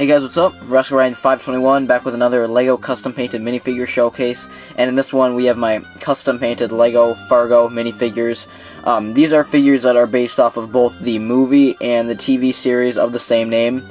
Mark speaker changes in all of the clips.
Speaker 1: Hey guys, what's up? Ryan521 back with another LEGO custom painted minifigure showcase, and in this one we have my custom painted LEGO Fargo minifigures. These are figures that are based off of both the movie and the TV series of the same name.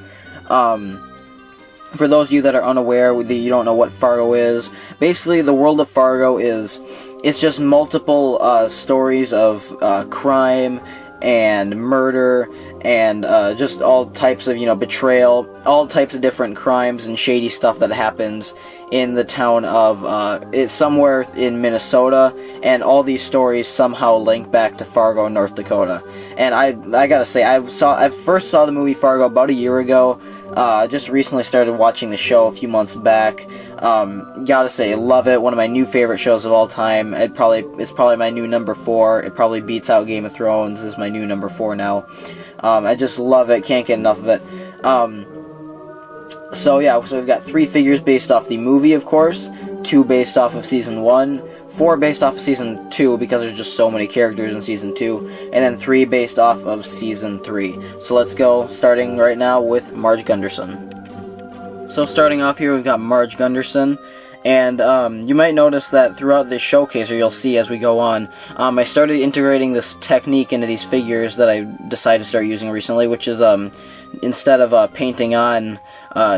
Speaker 1: For those of you that are unaware, that you don't know what Fargo is, basically the world of Fargo it's just multiple stories of crime and murder and just all types of, betrayal, all types of different crimes and shady stuff that happens in the town of, it's somewhere in Minnesota, and all these stories somehow link back to Fargo, North Dakota. And I gotta say, I first saw the movie Fargo about a year ago. Just recently started watching the show a few months back. Gotta say, love it. One of my new favorite shows of all time. It's probably my new number 4. It probably beats out Game of Thrones. Is my new number 4 now. I just love it. Can't get enough of it. So we've got 3 figures based off the movie, of course. 2 based off of Season 1. 4 based off of Season 2, because there's just so many characters in Season 2, and then 3 based off of Season 3. So let's go, starting right now with Marge Gunderson. So starting off here, we've got Marge Gunderson, and you might notice that throughout this showcase, or you'll see as we go on, I started integrating this technique into these figures that I decided to start using recently, which is, instead of painting on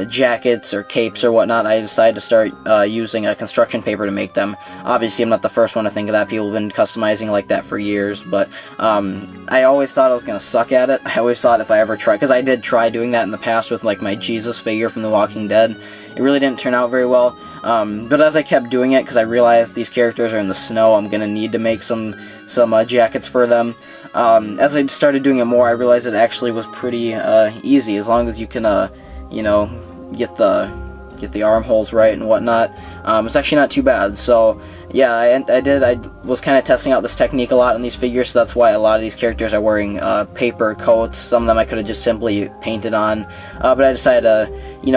Speaker 1: jackets or capes or whatnot, I decided to start using a construction paper to make them. Obviously, I'm not the first one to think of that. People have been customizing like that for years, but I always thought I was going to suck at it. I always thought if I ever tried, because I did try doing that in the past with like my Jesus figure from The Walking Dead. It really didn't turn out very well, but as I kept doing it, because I realized these characters are in the snow, I'm going to need to make some jackets for them. As I started doing it more, I realized it actually was pretty easy, as long as you can, get the armholes right and whatnot. It's actually not too bad. So yeah, I was kind of testing out this technique a lot on these figures, so that's why a lot of these characters are wearing paper coats. Some of them I could have just simply painted on, but I decided to,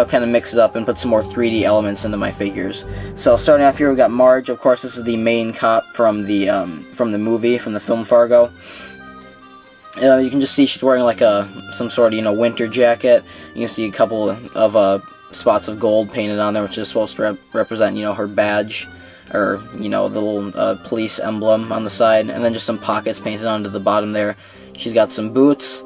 Speaker 1: kind of mix it up and put some more 3D elements into my figures. So starting off here, we got Marge. Of course, this is the main cop from the movie, from the film Fargo. You can just see she's wearing like some sort of, winter jacket. You can see a couple of spots of gold painted on there, which is supposed to represent, her badge, or, the little police emblem on the side, and then just some pockets painted onto the bottom there. She's got some boots,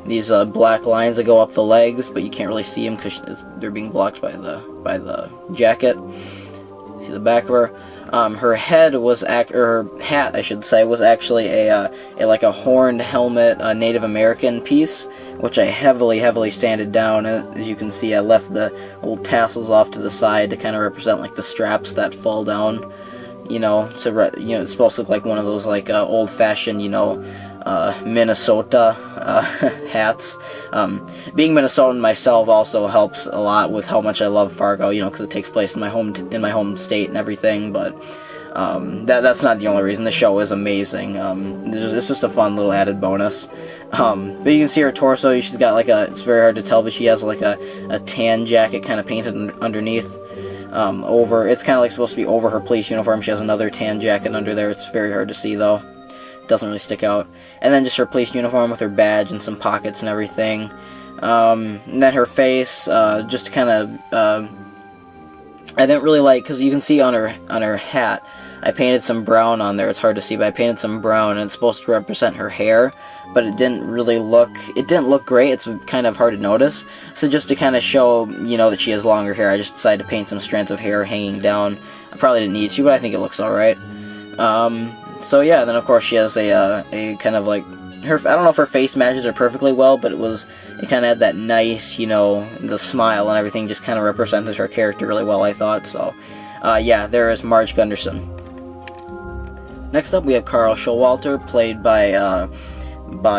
Speaker 1: these black lines that go up the legs, but you can't really see them because they're being blocked by the jacket. See the back of her. Her head was her hat, I should say, was actually a horned helmet, a Native American piece, which I heavily sanded down. As you can see, I left the little tassels off to the side to kind of represent like the straps that fall down. It's supposed to look like one of those like old-fashioned, Minnesota hats. Being Minnesotan myself also helps a lot with how much I love Fargo, because it takes place in my home state and everything. But that's not the only reason. The show is amazing. It's just a fun little added bonus. But you can see her torso. She's got it's very hard to tell, but she has like a tan jacket kind of painted underneath. It's kind of like supposed to be over her police uniform. She has another tan jacket under there. It's very hard to see though. Doesn't really stick out. And then just her police uniform with her badge and some pockets and everything. And then her face, just kind of, I didn't really like, because you can see on her hat, I painted some brown on there. It's hard to see, but I painted some brown, and it's supposed to represent her hair, but it didn't look great. It's kind of hard to notice. So just to kind of show, that she has longer hair, I just decided to paint some strands of hair hanging down. I probably didn't need to, but I think it looks alright. So yeah, then of course she has a kind of like, I don't know if her face matches her perfectly well, but it kind of had that nice, the smile and everything just kind of represented her character really well, I thought. So, yeah, there is Marge Gunderson. Next up, we have Carl Showalter, played by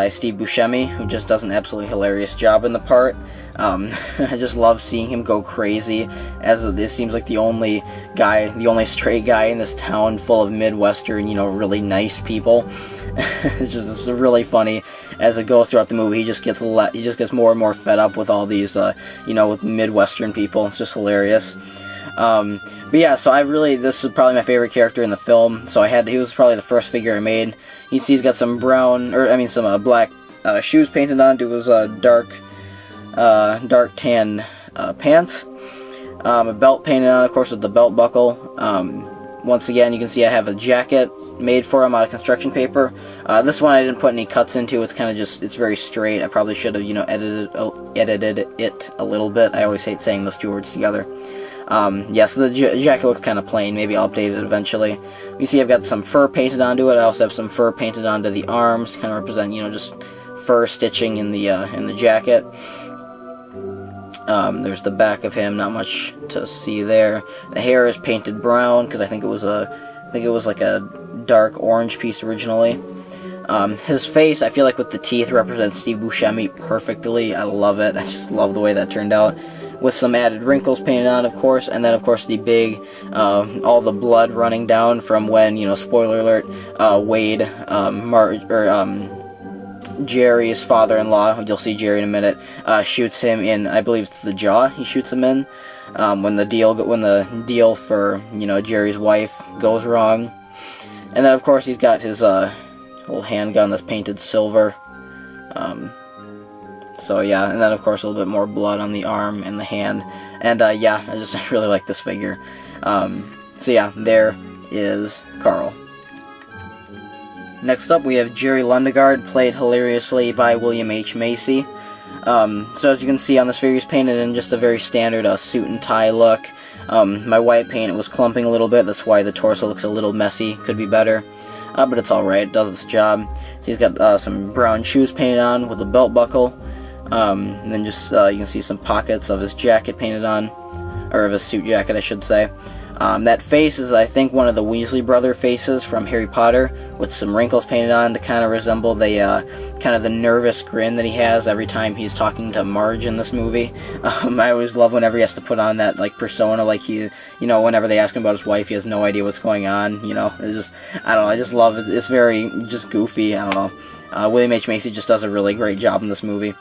Speaker 1: Steve Buscemi, who just does an absolutely hilarious job in the part. I just love seeing him go crazy, as this seems like the only straight guy in this town full of Midwestern, really nice people. It's really funny as it goes throughout the movie. He just gets more and more fed up with all these, with Midwestern people. It's just hilarious. But yeah, so this is probably my favorite character in the film. So he was probably the first figure I made. You can see he's got some black shoes painted onto his dark tan pants. A belt painted on, of course, with the belt buckle. Once again, you can see I have a jacket made for him out of construction paper. This one I didn't put any cuts into. It's kind of just, it's very straight. I probably should have, edited it a little bit. I always hate saying those two words together. Yes, the jacket looks kind of plain. Maybe I'll update it eventually. You see I've got some fur painted onto it. I also have some fur painted onto the arms to kind of represent, just fur stitching in the jacket. There's the back of him, not much to see there. The hair is painted brown because I think it was like a dark orange piece originally. His face, I feel like with the teeth, represents Steve Buscemi perfectly. I love it. I just love the way that turned out. With some added wrinkles painted on, of course, and then of course the big, all the blood running down from when, spoiler alert, Wade, Jerry's father-in-law, you'll see Jerry in a minute, shoots him in, I believe it's the jaw. He shoots him in when the deal for Jerry's wife goes wrong, and then of course he's got his little handgun that's painted silver. So yeah, and then of course a little bit more blood on the arm and the hand, and yeah, I really like this figure. So yeah, there is Carl. Next up, we have Jerry Lundegaard, played hilariously by William H. Macy. So as you can see on this figure, he's painted in just a very standard suit and tie look. My white paint was clumping a little bit, that's why the torso looks a little messy, could be better. But it's alright, it does its job. So he's got some brown shoes painted on with a belt buckle. And then just, you can see some pockets of his jacket painted on, or of his suit jacket, I should say. That face is, I think, one of the Weasley brother faces from Harry Potter, with some wrinkles painted on to kind of resemble the kind of the nervous grin that he has every time he's talking to Marge in this movie. I always love whenever he has to put on that persona, like he, whenever they ask him about his wife, he has no idea what's going on. It's just, I don't know, I just love it. It's very just goofy. I don't know. William H. Macy just does a really great job in this movie.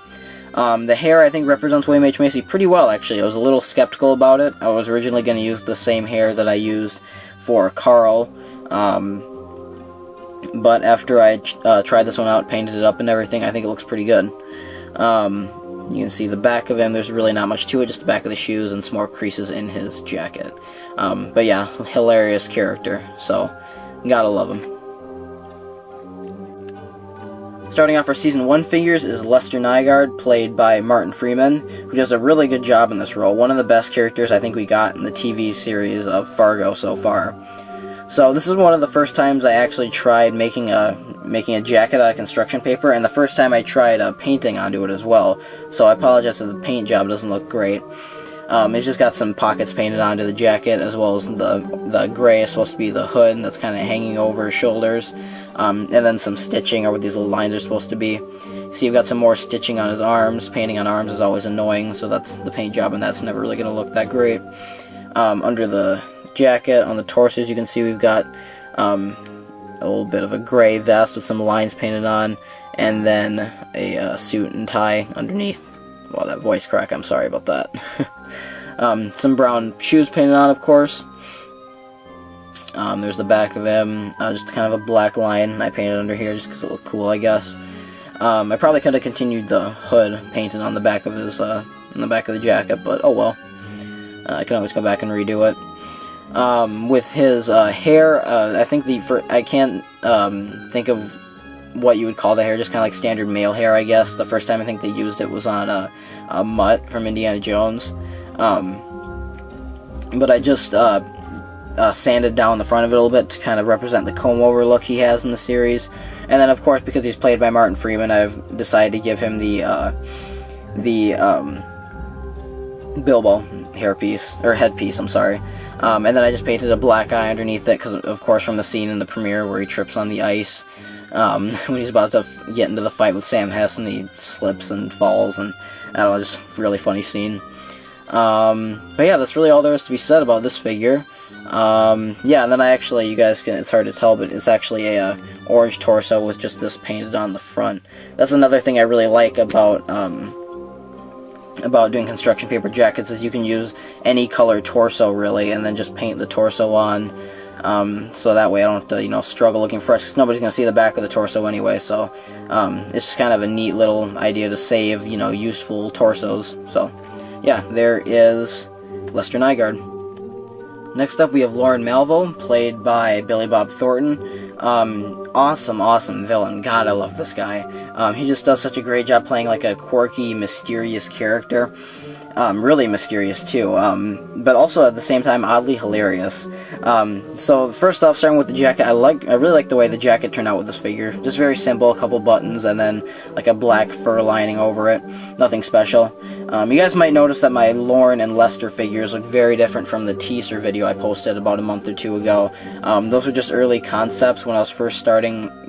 Speaker 1: The hair, I think, represents William H. Macy pretty well, actually. I was a little skeptical about it. I was originally going to use the same hair that I used for Carl, but after I tried this one out, painted it up and everything, I think it looks pretty good. You can see the back of him. There's really not much to it, just the back of the shoes and some more creases in his jacket. But yeah, hilarious character, so gotta love him. Starting off our Season 1 figures is Lester Nygaard, played by Martin Freeman, who does a really good job in this role. One of the best characters I think we got in the TV series of Fargo so far. So this is one of the first times I actually tried making a jacket out of construction paper, and the first time I tried painting onto it as well. So I apologize if the paint job doesn't look great. It's just got some pockets painted onto the jacket, as well as the gray is supposed to be the hood, and that's kind of hanging over his shoulders. And then some stitching, or what these little lines are supposed to be. See, you've got some more stitching on his arms. Painting on arms is always annoying, so that's the paint job, and that's never really going to look that great. Under the jacket, on the torso, as you can see, we've got a little bit of a gray vest with some lines painted on, and then a suit and tie underneath. Well, that voice crack, I'm sorry about that. Some brown shoes painted on, of course. There's the back of him, just kind of a black line I painted under here just because it looked cool, I guess. I probably could have continued the hood painted on the back of his, in the back of the jacket, but oh well. I can always go back and redo it. With his hair, I think I can't think of what you would call the hair, just kind of like standard male hair, I guess. The first time I think they used it was on a Mutt from Indiana Jones. But I just sanded down the front of it a little bit to kind of represent the comb-over look he has in the series. And then, of course, because he's played by Martin Freeman, I've decided to give him the Bilbo hairpiece, or headpiece, I'm sorry. And then I just painted a black eye underneath it, because, of course, from the scene in the premiere where he trips on the ice, when he's about to get into the fight with Sam Hess, and he slips and falls, and, I don't know, just a really funny scene. But yeah, that's really all there is to be said about this figure. Yeah, and then I actually, you guys can, it's hard to tell, but it's actually a orange torso with just this painted on the front. That's another thing I really like about doing construction paper jackets, is you can use any color torso, really, and then just paint the torso on, so that way I don't have to, struggle looking for it, because nobody's going to see the back of the torso anyway, so, it's just kind of a neat little idea to save, useful torsos, so, yeah, there is Lester Nygaard. Next up, we have Lorne Malvo, played by Billy Bob Thornton. Awesome villain. God, I love this guy. He just does such a great job playing like a quirky, mysterious character. Really mysterious too, but also at the same time oddly hilarious. So first off, starting with the jacket, I really like the way the jacket turned out with this figure. Just very simple, a couple buttons, and then like a black fur lining over it. Nothing special. You guys might notice that my Lorne and Lester figures look very different from the teaser video I posted about a month or two ago. Those were just early concepts when I was first starting,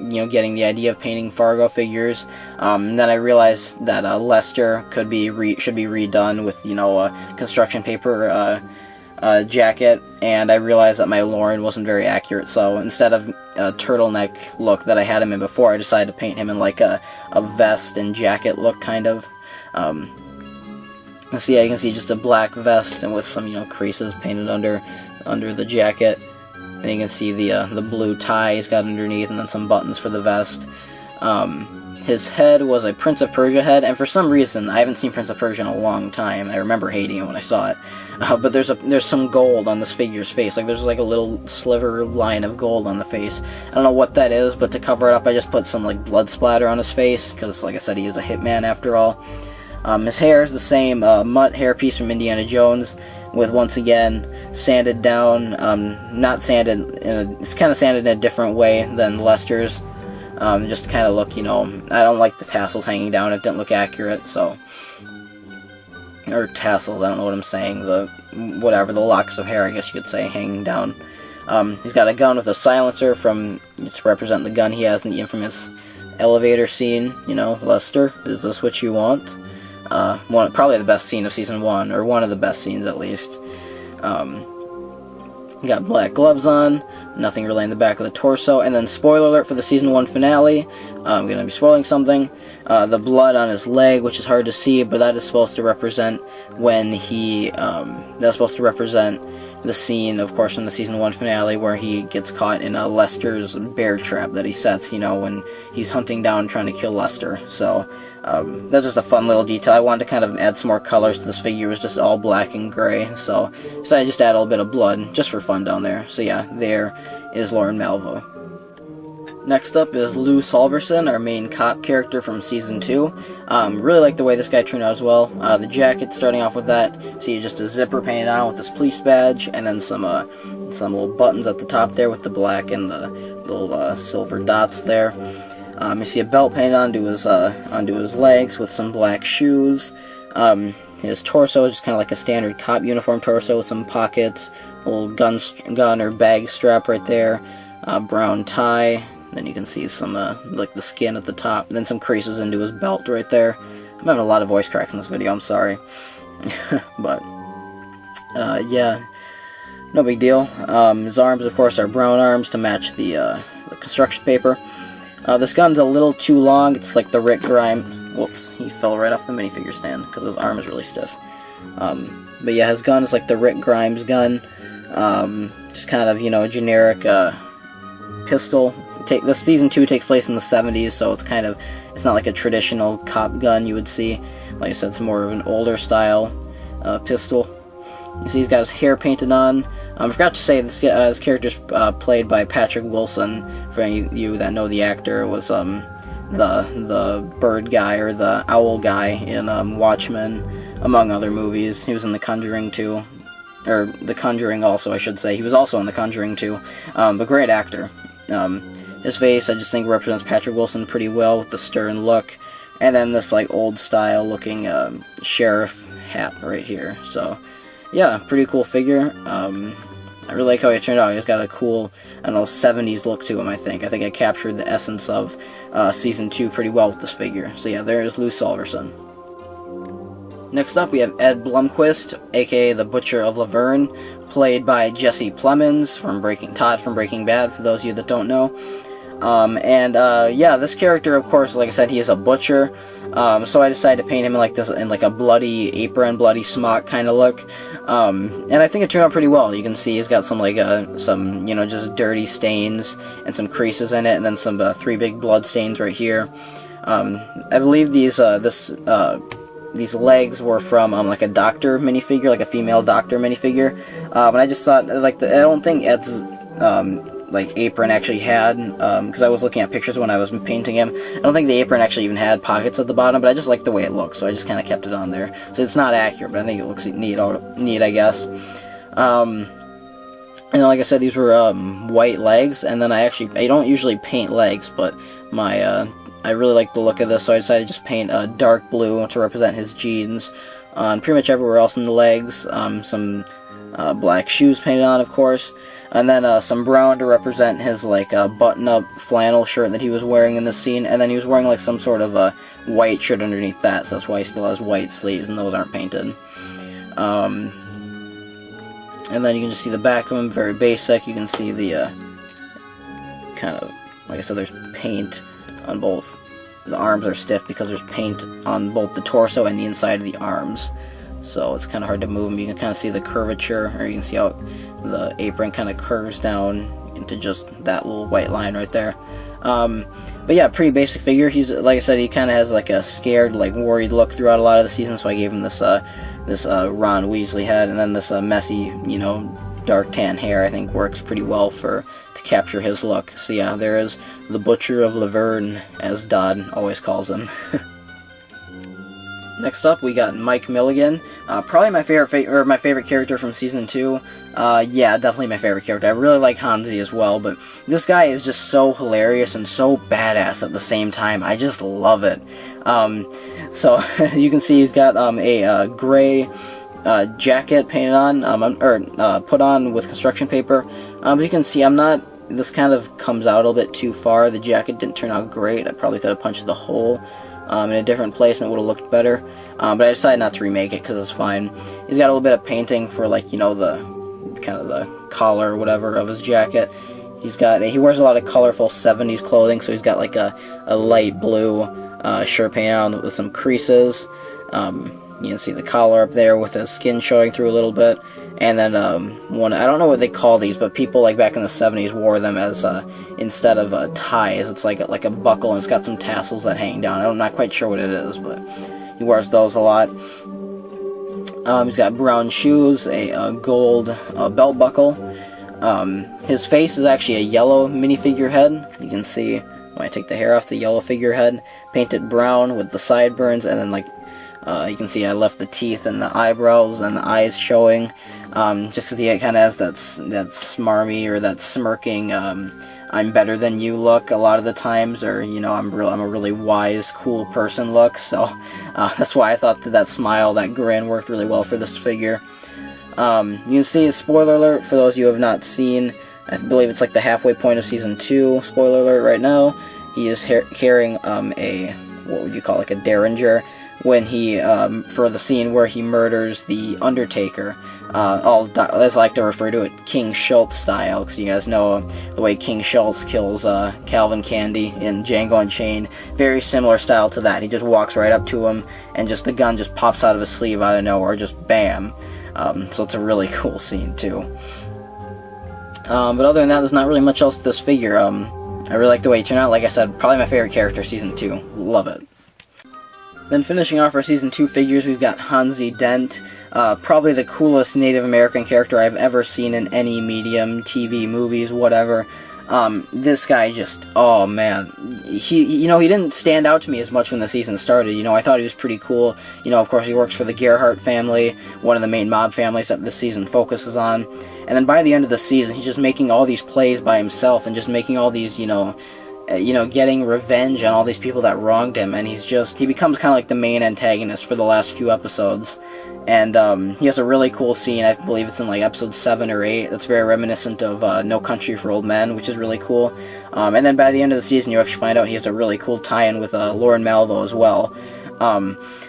Speaker 1: getting the idea of painting Fargo figures. And then I realized that Lester should be redone with a construction paper jacket, and I realized that my Lorne wasn't very accurate, so instead of a turtleneck look that I had him in before, I decided to paint him in like a vest and jacket look, kind of. So yeah, you can see just a black vest and with some creases painted under the jacket, and you can see the blue tie he's got underneath, and then some buttons for the vest. His head was a Prince of Persia head, and for some reason, I haven't seen Prince of Persia in a long time. I remember hating it when I saw it. But there's some gold on this figure's face. Like, there's like a little sliver line of gold on the face. I don't know what that is, but to cover it up, I just put some like blood splatter on his face, because like I said, he is a hitman after all. His hair is the same mutt hairpiece from Indiana Jones, with once again sanded down. Not sanded it's kind of sanded in a different way than Lester's. Just to kind of look, I don't like the tassels hanging down. It didn't look accurate, so. Or tassels, I don't know what I'm saying. The locks of hair, I guess you could say, hanging down. He's got a gun with a silencer to represent the gun he has in the infamous elevator scene. Lester, is this what you want? Probably the best scene of Season 1, or one of the best scenes at least. Got black gloves on, nothing really in the back of the torso, and then spoiler alert for the Season 1 finale, I'm going to be spoiling something, the blood on his leg, which is hard to see, but that is supposed to represent when that's supposed to represent the scene, of course, in the Season 1 finale where he gets caught in Lester's bear trap that he sets, when he's hunting down and trying to kill Lester. So, that's just a fun little detail. I wanted to kind of add some more colors to this figure. It was just all black and gray, so I just add a little bit of blood, just for fun down there. So yeah, there is Lorne Malvo. Next up is Lou Solverson, our main cop character from Season 2. Really like the way this guy turned out as well. The jacket, starting off with that, see just a zipper painted on with this police badge, and then some little buttons at the top there with the black and the little silver dots there. You see a belt painted onto his legs with some black shoes. His torso is just kind of like a standard cop uniform torso with some pockets, a little gun or bag strap right there, brown tie. Then you can see some like the skin at the top, and then some creases into his belt right there. I'm having a lot of voice cracks in this video. I'm sorry, but yeah, no big deal. His arms, of course, are brown arms to match the construction paper. This gun's a little too long. It's like the Rick Grimes. Whoops, he fell right off the minifigure stand because his arm is really stiff. But yeah, his gun is like the Rick Grimes gun. Just kind of, a generic pistol. The Season 2 takes place in the 70s, so it's not like a traditional cop gun you would see. Like I said, it's more of an older style pistol. You see he's got his hair painted on. I forgot to say, his character's played by Patrick Wilson. For any of you that know the actor, was the bird guy, or the owl guy in Watchmen, among other movies. He was in The Conjuring 2. Or The Conjuring also, I should say. He was also in The Conjuring 2. But great actor. His face, I just think, represents Patrick Wilson pretty well with the stern look. And then this, like, old-style looking sheriff hat right here. So, yeah, pretty cool figure. I really like how he turned out. He's got a cool, 70s look to him, I think. I think I captured the essence of Season 2 pretty well with this figure. So, yeah, there is Lou Solverson. Next up, we have Ed Blumquist, aka the Butcher of Laverne, played by Jesse Plemons from Breaking Bad, for those of you that don't know. Yeah, this character, of course, like I said, he is a butcher. So I decided to paint him in like a bloody apron, bloody smock kind of look. And I think it turned out pretty well. You can see he's got some just dirty stains and some creases in it, and then some 3 big blood stains right here. I believe this these legs were from like a doctor minifigure, like a female doctor minifigure. And I just thought, like, I don't think Ed's like apron actually had, because I was looking at pictures when I was painting him. I don't think the apron actually even had pockets at the bottom, but I just like the way it looks, so I just kind of kept it on there. So it's not accurate, but I think it looks neat, I guess. And like I said, these were white legs, and then I don't usually paint legs, but I really like the look of this, so I decided to just paint dark blue to represent his jeans on pretty much everywhere else in the legs. Some black shoes painted on, of course, and then some brown to represent his like button-up flannel shirt that he was wearing in this scene, and then he was wearing like some sort of a white shirt underneath that, so that's why he still has white sleeves, and those aren't painted. And then you can just see the back of him, very basic. You can see the kind of, like I said, there's paint on both. The arms are stiff because there's paint on both the torso and the inside of the arms. So it's kind of hard to move them. You can kind of see the curvature, or you can see how the apron kind of curves down into just that little white line right there. But yeah, pretty basic figure. He's, like I said, he kind of has like a scared, like worried look throughout a lot of the season, so I gave him this Ron Weasley head, and then this messy, dark tan hair I think works pretty well to capture his look. So yeah, there is the Butcher of Laverne, as Dodd always calls him. Next up, we got Mike Milligan. Probably my favorite character from season 2. Yeah, definitely my favorite character. I really like Hansie as well, but this guy is just so hilarious and so badass at the same time. I just love it. So you can see he's got a gray jacket painted on, put on with construction paper. But you can see this kind of comes out a little bit too far. The jacket didn't turn out great. I probably could have punched the hole in a different place and it would have looked better. But I decided not to remake it because it's fine. He's got a little bit of painting for, like, the kind of the collar or whatever of his jacket. He wears a lot of colorful 70s clothing, so he's got like a light blue shirt painted on with some creases. You can see the collar up there with his skin showing through a little bit. And then I don't know what they call these, but people like back in the 70s wore them as instead of ties. It's like a buckle, and it's got some tassels that hang down. I'm not quite sure what it is, but he wears those a lot. He's got brown shoes, a gold belt buckle. His face is actually a yellow minifigure head. You can see when I take the hair off, the yellow figurehead, painted brown with the sideburns, and then you can see I left the teeth and the eyebrows and the eyes showing, just because he kind of has that smarmy or that smirking, I'm better than you look a lot of the times, or I'm a really wise, cool person look. So that's why I thought that smile, that grin, worked really well for this figure. You can see, spoiler alert for those you who have not seen, I believe it's like the halfway point of season 2. Spoiler alert right now. He is carrying what would you call, like a derringer, when he, for the scene where he murders the Undertaker. As I like to refer to it, King Schultz style, because you guys know the way King Schultz kills Calvin Candy in Django Unchained. Very similar style to that. He just walks right up to him, and the gun just pops out of his sleeve out of nowhere, just bam. So it's a really cool scene, too. But other than that, there's not really much else to this figure. I really like the way it turned out. Like I said, probably my favorite character season 2. Love it. Then finishing off our Season 2 figures, we've got Hansie Dent, probably the coolest Native American character I've ever seen in any medium, TV, movies, whatever. This guy just, oh man, he didn't stand out to me as much when the season started. I thought he was pretty cool. Of course, he works for the Gerhardt family, one of the main mob families that this season focuses on. And then by the end of the season, he's just making all these plays by himself and just making all these, getting revenge on all these people that wronged him, and he becomes kind of like the main antagonist for the last few episodes. And he has a really cool scene, I believe it's in like episode 7 or 8, that's very reminiscent of No Country for Old Men, which is really cool. And then by the end of the season, you actually find out he has a really cool tie-in with Lorne Malvo as well.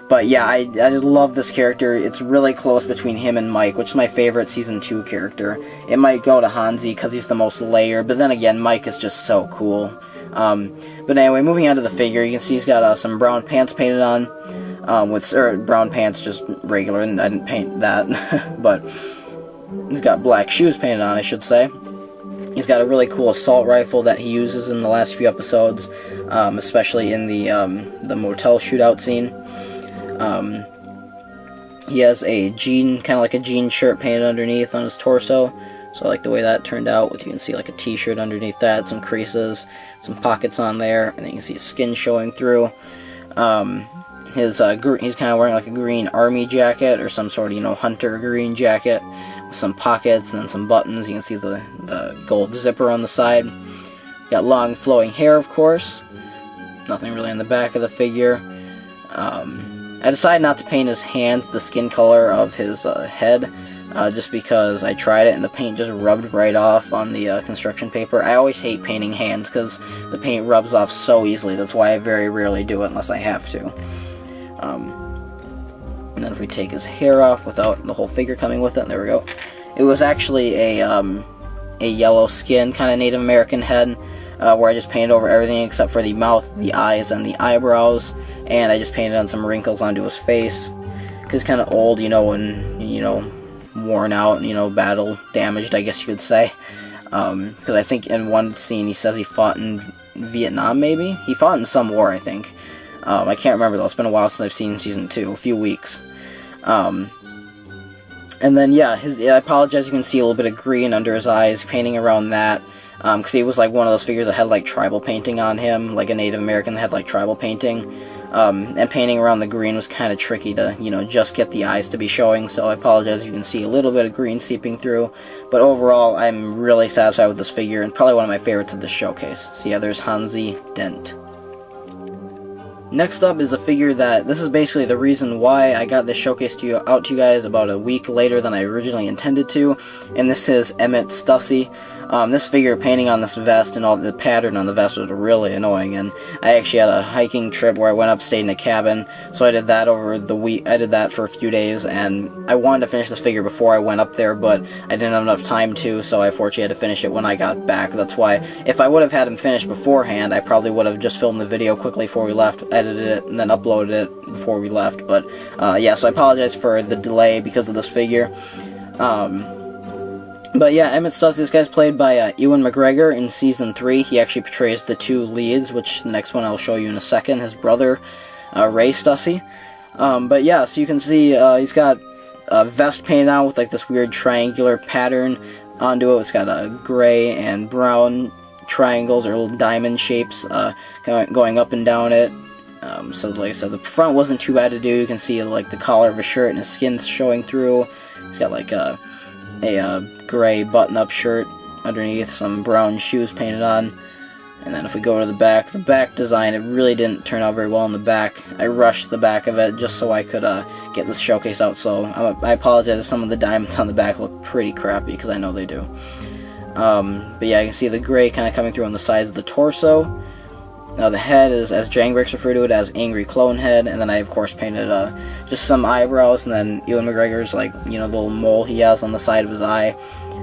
Speaker 1: But yeah, I just love this character. It's really close between him and Mike, which is my favorite Season 2 character. It might go to Hansie because he's the most layered, but then again, Mike is just so cool. But anyway, moving on to the figure, you can see he's got some brown pants painted on, brown pants, just regular, and I didn't paint that, but he's got black shoes painted on, I should say. He's got a really cool assault rifle that he uses in the last few episodes, especially in the motel shootout scene. He has a jean, kind of like a jean shirt painted underneath on his torso. So I like the way that turned out. You can see like a t-shirt underneath that, some creases, some pockets on there, and then you can see his skin showing through. He's kind of wearing like a green army jacket or some sort of, hunter green jacket with some pockets and then some buttons. You can see the gold zipper on the side. Got long flowing hair, of course. Nothing really in the back of the figure. I decided not to paint his hands the skin color of his head, just because I tried it and the paint just rubbed right off on the construction paper. I always hate painting hands because the paint rubs off so easily. That's why I very rarely do it unless I have to. And then if we take his hair off without the whole figure coming with it, there we go. It was actually a yellow skin kind of Native American head, where I just painted over everything except for the mouth, the eyes, and the eyebrows, and I just painted on some wrinkles onto his face, because he's kind of old, and, worn out, battle damaged, I guess you could say, because I think in one scene he says he fought in Vietnam, maybe? He fought in some war, I think. I can't remember, though. It's been a while since I've seen Season 2, a few weeks. And then, yeah, I apologize, you can see a little bit of green under his eyes, painting around that, because he was like one of those figures that had like tribal painting on him, like a Native American that had like tribal painting, and painting around the green was kind of tricky to, just get the eyes to be showing, so I apologize, you can see a little bit of green seeping through, but overall, I'm really satisfied with this figure, and probably one of my favorites of this showcase. So yeah, there's Hansie Dent. Next up is a figure that, this is basically the reason why I got this showcase out to you guys about a week later than I originally intended to, and this is Emmett Stussy. This figure painting on this vest and all the pattern on the vest was really annoying, and I actually had a hiking trip where I went up, stayed in a cabin, so I did that over the week. I did that for a few days, and I wanted to finish this figure before I went up there, but I didn't have enough time to, so I fortunately had to finish it when I got back. That's why, if I would have had him finished beforehand, I probably would have just filmed the video quickly before we left, edited it, and then uploaded it before we left, but yeah, so I apologize for the delay because of this figure. But yeah, Emmett Stussy, this guy's played by Ewan McGregor in Season 3. He actually portrays the two leads, which the next one I'll show you in a second, his brother, Ray Stussy. But yeah, so you can see he's got a vest painted on with like this weird triangular pattern onto it. It's got a gray and brown triangles or little diamond shapes going up and down it. So like I said, the front wasn't too bad to do. You can see like the collar of his shirt and his skin showing through. He's got like a gray button-up shirt underneath, some brown shoes painted on, and then if we go to the back design, it really didn't turn out very well in the back. I rushed the back of it just so I could get this showcase out, so I apologize if some of the diamonds on the back look pretty crappy, because I know they do. But yeah, you can see the gray kind of coming through on the sides of the torso. Now the head is, as Jangbreaks refer to it, as Angry Clone Head, and then I of course painted just some eyebrows, and then Ewan McGregor's like, the little mole he has on the side of his eye,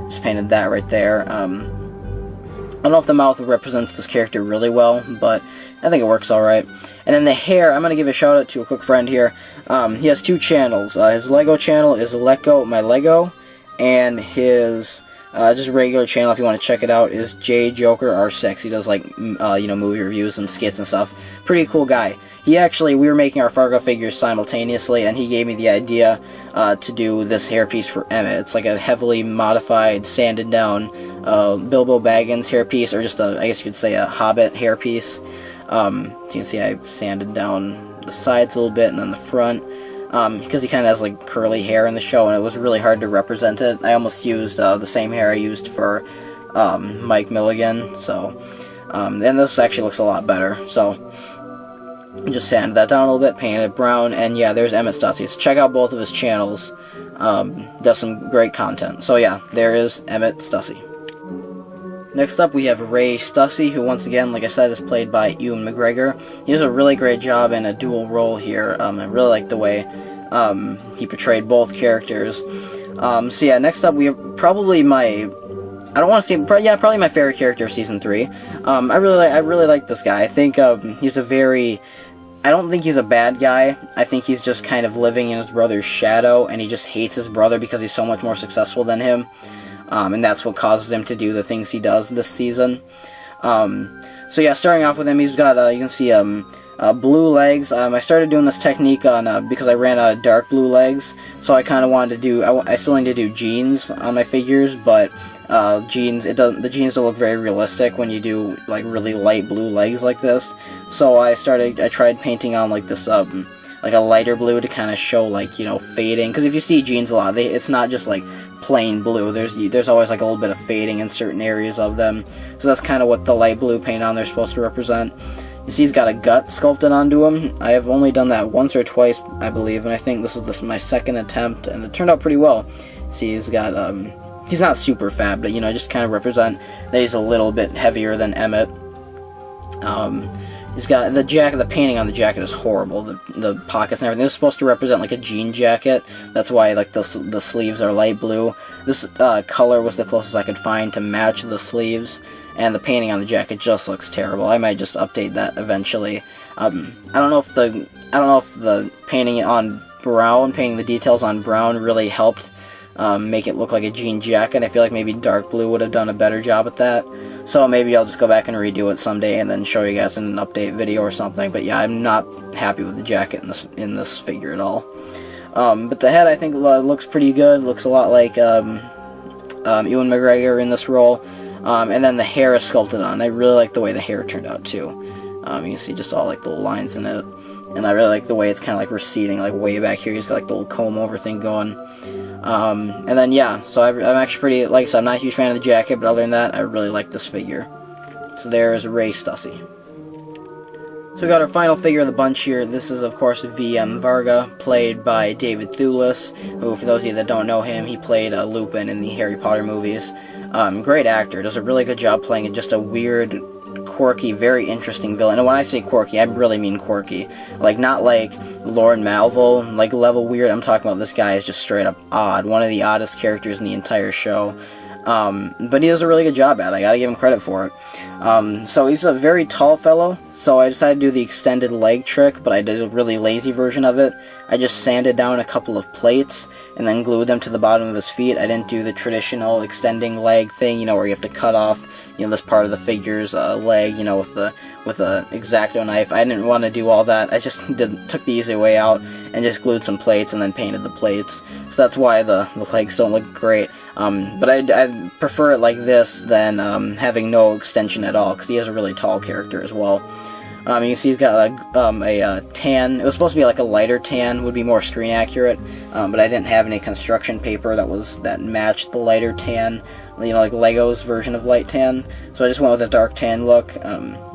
Speaker 1: just painted that right there. I don't know if the mouth represents this character really well, but I think it works alright. And then the hair, I'm going to give a shout out to a quick friend here. He has two channels. His Lego channel is Let Go My Lego, and his just regular channel, if you want to check it out, is JJokerR6. He does like movie reviews and skits and stuff. Pretty cool guy. We were making our Fargo figures simultaneously, and he gave me the idea to do this hairpiece for Emmett. It's like a heavily modified, sanded down Bilbo Baggins hairpiece, or just I guess you could say a Hobbit hairpiece. So you can see I sanded down the sides a little bit and then the front. Because he kind of has like curly hair in the show, and it was really hard to represent it. I almost used the same hair I used for Mike Milligan, so and this actually looks a lot better. So just sanded that down a little bit, painted it brown, and yeah, there's Emmett Stussy. So check out both of his channels. Does some great content. So yeah, there is Emmett Stussy. Next up, we have Ray Stussy, who once again, like I said, is played by Ewan McGregor. He does a really great job in a dual role here. I really like the way he portrayed both characters. So yeah, next up, we have probably probably my favorite character of Season 3. I really like this guy. I think he's I don't think he's a bad guy. I think he's just kind of living in his brother's shadow, and he just hates his brother because he's so much more successful than him. And that's what causes him to do the things he does this season. So yeah, starting off with him, he's got, you can see Blue legs, I started doing this technique on because I ran out of dark blue legs, so I kind of wanted to do, I still need to do jeans on my figures, but the jeans don't look very realistic when you do like really light blue legs like this. So I tried painting on like this like a lighter blue to kind of show like, you know, fading, because if you see jeans a lot, it's not just like plain blue. There's always like a little bit of fading in certain areas of them. So that's kind of what the light blue paint on there is supposed to represent. You see he's got a gut sculpted onto him. I have only done that once or twice, I believe, and I think this was my second attempt, and it turned out pretty well. See, he's got, he's not super fat, but, you know, just kind of represent that he's a little bit heavier than Emmett. He's got the jacket, the painting on the jacket is horrible, the pockets and everything. This is supposed to represent like a jean jacket, that's why like the sleeves are light blue. This color was the closest I could find to match the sleeves. And the painting on the jacket just looks terrible. I might just update that eventually. I don't know if the painting on brown, painting the details on brown really helped make it look like a jean jacket. I feel like maybe dark blue would have done a better job at that. So maybe I'll just go back and redo it someday and then show you guys in an update video or something. But yeah, I'm not happy with the jacket in this figure at all. But the head I think looks pretty good. Looks a lot like Ewan McGregor in this role. And then the hair is sculpted on. I really like the way the hair turned out too. You can see just all like the little lines in it. And I really like the way it's kind of like receding, like way back here. He's got like the little comb over thing going. And then yeah, so I'm actually pretty, like I said, I'm not a huge fan of the jacket, but other than that, I really like this figure. So there is Ray Stussy. So we got our final figure of the bunch here. This is of course VM Varga, played by David Thewlis, who, for those of you that don't know him, he played Lupin in the Harry Potter movies. Great actor, does a really good job playing just a weird, quirky, very interesting villain. And when I say quirky, I really mean quirky. Like, not like Lorne Malvo, like level weird. I'm talking about this guy is just straight up odd. One of the oddest characters in the entire show. But he does a really good job at it. I gotta give him credit for it. So he's a very tall fellow, so I decided to do the extended leg trick, but I did a really lazy version of it. I just sanded down a couple of plates and then glued them to the bottom of his feet. I didn't do the traditional extending leg thing, you know, where you have to cut off, you know, this part of the figure's leg, you know, with a X-Acto knife. I didn't want to do all that. I just took the easy way out and just glued some plates and then painted the plates. So that's why the legs don't look great. But I prefer it like this than having no extension at all, because he is a really tall character as well. You can see he's got a tan. It was supposed to be like a lighter tan, would be more screen accurate, but I didn't have any construction paper that matched the lighter tan, you know, like Lego's version of light tan. So I just went with a dark tan look,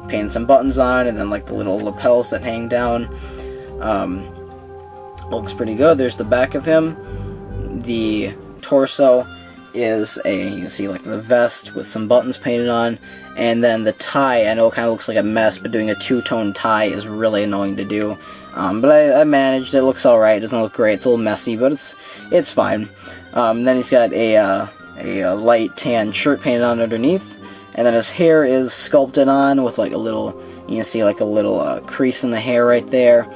Speaker 1: painted some buttons on, and then like the little lapels that hang down. Looks pretty good. There's the back of him. The torso is you can see like the vest with some buttons painted on, and then the tie, I know it kind of looks like a mess, but doing a two-tone tie is really annoying to do. But I managed. It looks alright. It doesn't look great. It's a little messy, but it's fine. Then he's got a light tan shirt painted on underneath, and then his hair is sculpted on with like a little, you can see like a little crease in the hair right there.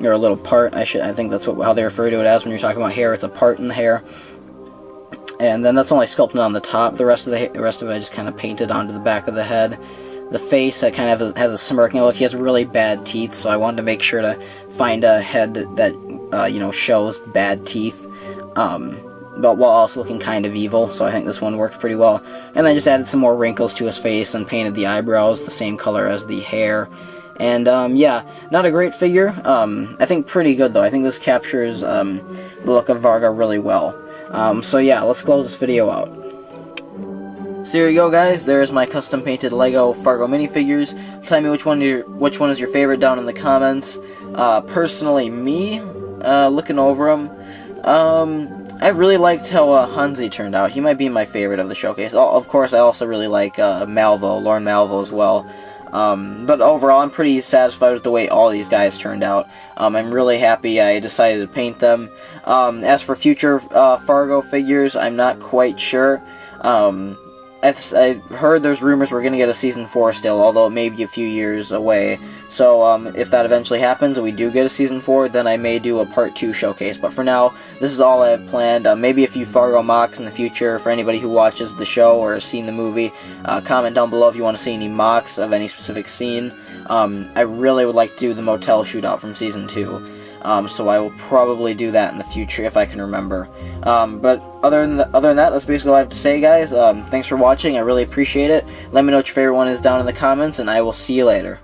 Speaker 1: Or a little part, I think that's how they refer to it as when you're talking about hair. It's a part in the hair. And then that's only sculpted on the top. The rest of it I just kind of painted onto the back of the head. The face, it kind of has a smirking look. He has really bad teeth, so I wanted to make sure to find a head that you know, shows bad teeth, but while also looking kind of evil. So I think this one worked pretty well. And I just added some more wrinkles to his face and painted the eyebrows the same color as the hair. And yeah, not a great figure. I think pretty good though. I think this captures the look of Varga really well. So yeah, let's close this video out. So here you go, guys. There's my custom painted Lego Fargo minifigures. Tell me which one is your favorite down in the comments. Personally, me, looking over them, I really liked how Hansie turned out. He might be my favorite of the showcase. Of course, I also really like Lorne Malvo as well. But overall, I'm pretty satisfied with the way all these guys turned out. I'm really happy I decided to paint them. As for future Fargo figures, I'm not quite sure. I heard there's rumors we're gonna get a season 4 still, although it may be a few years away. So if that eventually happens and we do get a season 4, then I may do a part 2 showcase. But for now, this is all I have planned. Maybe a few Fargo mocks in the future for anybody who watches the show or has seen the movie. Comment down below if you want to see any mocks of any specific scene. I really would like to do the motel shootout from season 2. So I will probably do that in the future if I can remember. But other than that, that's basically all I have to say, guys. Thanks for watching. I really appreciate it. Let me know what your favorite one is down in the comments, and I will see you later.